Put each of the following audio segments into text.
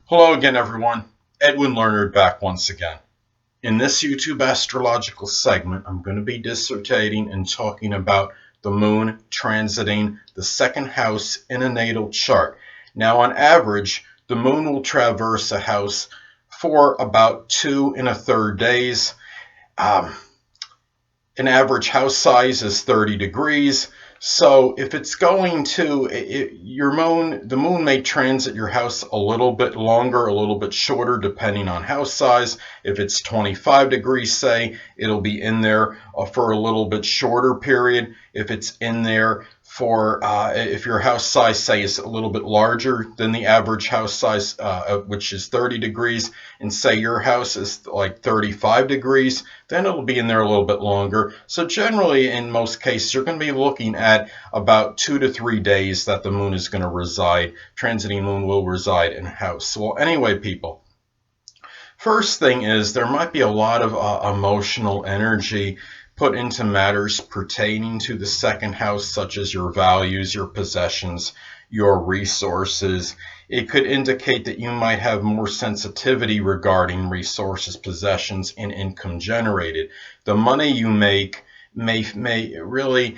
Hello again, everyone. Edwin Leonard back once again. In this YouTube astrological segment, I'm going to be dissertating and talking about the moon transiting the second house in a natal chart. Now, on average, the moon will traverse a house for about 2 1/3 days. Um, an average house size is 30 degrees. So if it's going to the moon may transit your house a little bit longer, a little bit shorter, depending on house size. If it's 25 degrees, say, it'll be in there for a little bit shorter period. If it's in there if your house size, say, is a little bit larger than the average house size, which is 30 degrees, and say your house is like 35 degrees, then it'll be in there a little bit longer. So generally, in most cases, you're going to be looking at about 2 to 3 days that the moon is going to reside, transiting moon will reside in a house. Well, anyway, people, first thing is there might be a lot of emotional energy put into matters pertaining to the second house, such as your values, your possessions, your resources. It could indicate that you might have more sensitivity regarding resources, possessions, and income generated. The money you make may really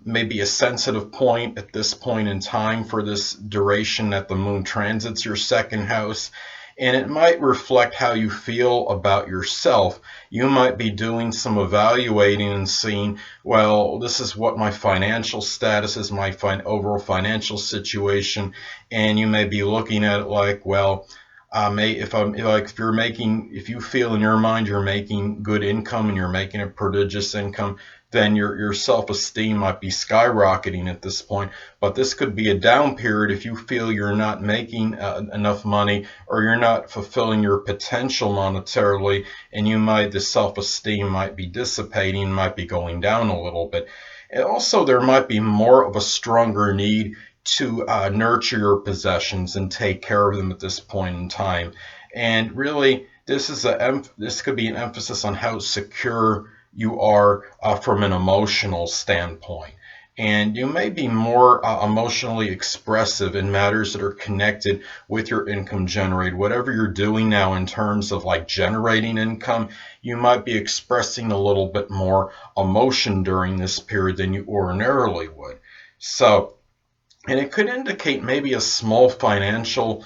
may be a sensitive point at this point in time for this duration that the moon transits your second house, and it might reflect how you feel about yourself. You might be doing some evaluating and seeing, well, this is what my financial status is, my overall financial situation, and you may be looking at it like, well, if you feel in your mind you're making good income and you're making a prodigious income, then your self-esteem might be skyrocketing at this point. But this could be a down period if you feel you're not making enough money, or you're not fulfilling your potential monetarily, and the self-esteem might be dissipating, might be going down a little bit. And also, there might be more of a stronger need to nurture your possessions and take care of them at this point in time. And really, this could be an emphasis on how secure you are from an emotional standpoint. And you may be more emotionally expressive in matters that are connected with your income generated. Whatever you're doing now in terms of like generating income, you might be expressing a little bit more emotion during this period than you ordinarily would. So, and it could indicate maybe a small financial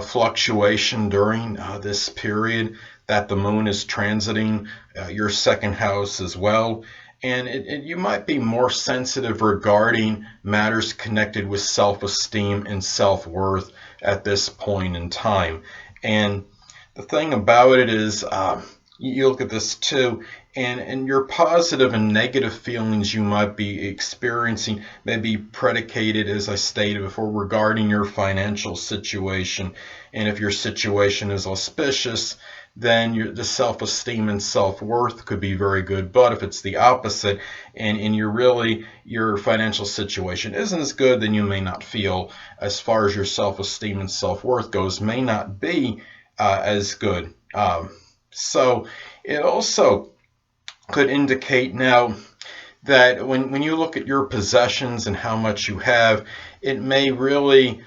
fluctuation during this period that the moon is transiting your second house as well. And you might be more sensitive regarding matters connected with self-esteem and self-worth at this point in time. And the thing about it is, you look at this too, and your positive and negative feelings you might be experiencing may be predicated, as I stated before, regarding your financial situation. And if your situation is auspicious, then the self-esteem and self-worth could be very good. But if it's the opposite, and your financial situation isn't as good, then you may not feel, as far as your self-esteem and self-worth goes, may not be as good. So it also could indicate now that when you look at your possessions and how much you have, it may really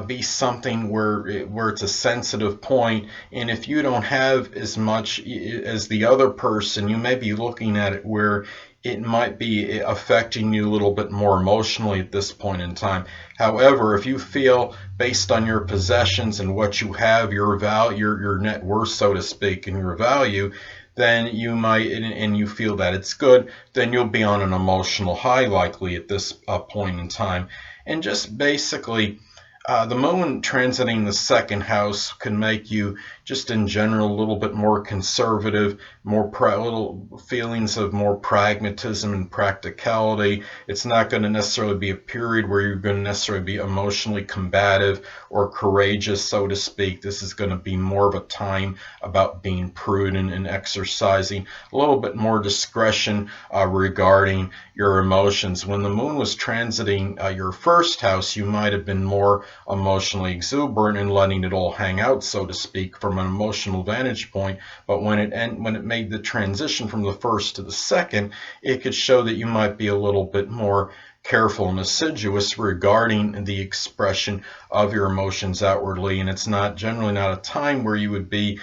be something where it's a sensitive point. And if you don't have as much as the other person, you may be looking at it where it might be affecting you a little bit more emotionally at this point in time. However, if you feel, based on your possessions and what you have, your net worth, so to speak, and your value, then you might, and you feel that it's good, then you'll be on an emotional high likely at this point in time. And just basically, the moon transiting the second house can make you, just in general, a little bit more conservative, little feelings of more pragmatism and practicality. It's not going to necessarily be a period where you're going to necessarily be emotionally combative or courageous, so to speak. This is going to be more of a time about being prudent and exercising a little bit more discretion regarding your emotions. When the moon was transiting your first house, you might have been more emotionally exuberant and letting it all hang out, so to speak, from an emotional vantage point. But when it made the transition from the first to the second, it could show that you might be a little bit more careful and assiduous regarding the expression of your emotions outwardly, and it's not generally not a time where you would be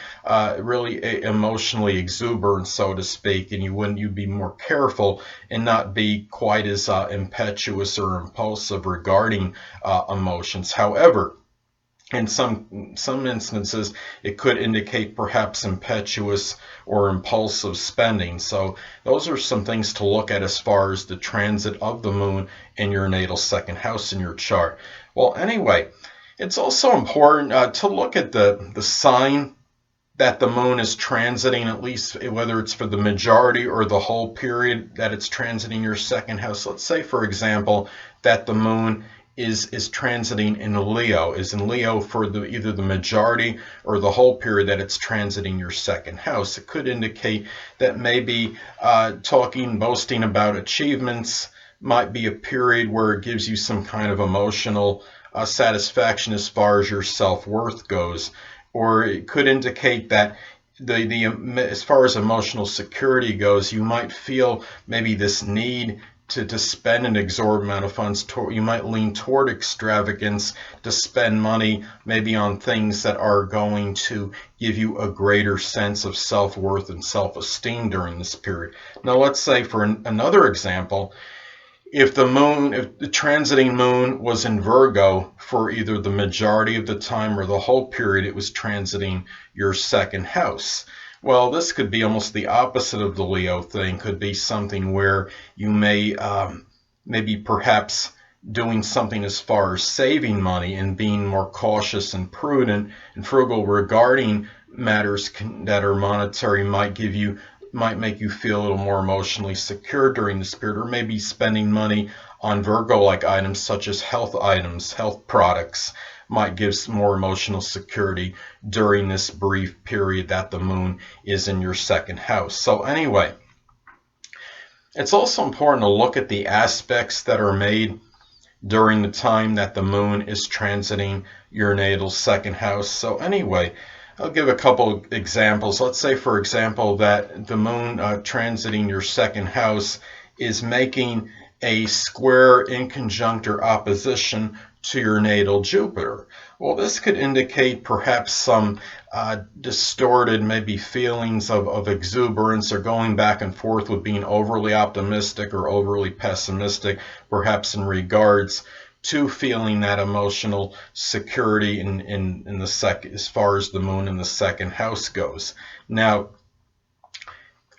really emotionally exuberant, so to speak, and you'd be more careful and not be quite as impetuous or impulsive regarding emotions. However, in some instances, it could indicate perhaps impetuous or impulsive spending. So those are some things to look at as far as the transit of the moon in your natal second house in your chart. Well, anyway, it's also important to look at the sign that the moon is transiting, at least whether it's for the majority or the whole period that it's transiting your second house. Let's say, for example, that the moon is transiting in Leo, is in Leo for either the majority or the whole period that it's transiting your second house. It could indicate that maybe boasting about achievements might be a period where it gives you some kind of emotional satisfaction as far as your self-worth goes. Or it could indicate that as far as emotional security goes, you might feel maybe this need to spend an exorbitant amount of funds. You might lean toward extravagance to spend money maybe on things that are going to give you a greater sense of self-worth and self-esteem during this period. Now, let's say for another example, if the transiting moon was in Virgo for either the majority of the time or the whole period it was transiting your second house. Well, this could be almost the opposite of the Leo thing. Could be something where you may maybe perhaps doing something as far as saving money and being more cautious and prudent and frugal regarding matters that are monetary might make you feel a little more emotionally secure during this period, or maybe spending money on Virgo-like items such as items, health products, might give some more emotional security during this brief period that the moon is in your second house. So anyway, it's also important to look at the aspects that are made during the time that the moon is transiting your natal second house. So anyway, I'll give a couple examples. Let's say, for example, that the moon transiting your second house is making a square in conjunct or opposition to your natal Jupiter. Well, this could indicate perhaps some distorted maybe feelings of exuberance, or going back and forth with being overly optimistic or overly pessimistic, perhaps in regards to feeling that emotional security in the second, as far as the moon in the second house goes. Now,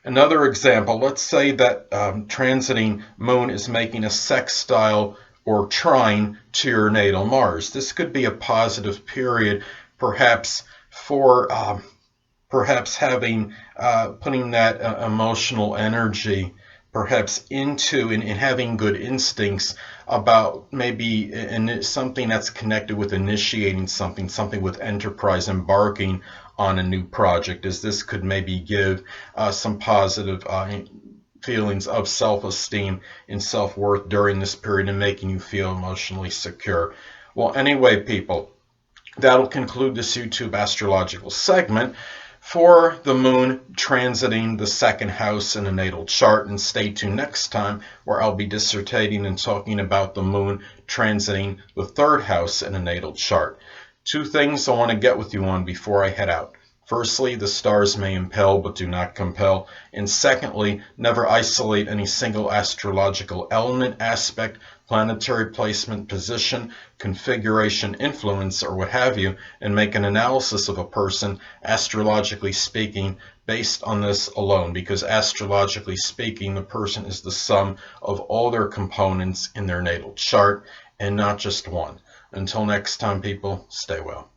another example, let's say that transiting moon is making a sextile or trine to your natal Mars. This could be a positive period, perhaps for perhaps having putting that emotional energy perhaps into and having good instincts about maybe something that's connected with initiating something with enterprise, embarking on a new project, as this could maybe give some positive feelings of self-esteem and self-worth during this period and making you feel emotionally secure. Well, anyway, people, that'll conclude this YouTube astrological segment for the moon transiting the second house in a natal chart. And stay tuned next time, where I'll be dissertating and talking about the moon transiting the third house in a natal chart. Two things I want to get with you on before I head out. Firstly, the stars may impel but do not compel. And secondly, never isolate any single astrological element, aspect, planetary placement, position, configuration, influence, or what have you, and make an analysis of a person, astrologically speaking, based on this alone. Because astrologically speaking, the person is the sum of all their components in their natal chart, and not just one. Until next time, people, stay well.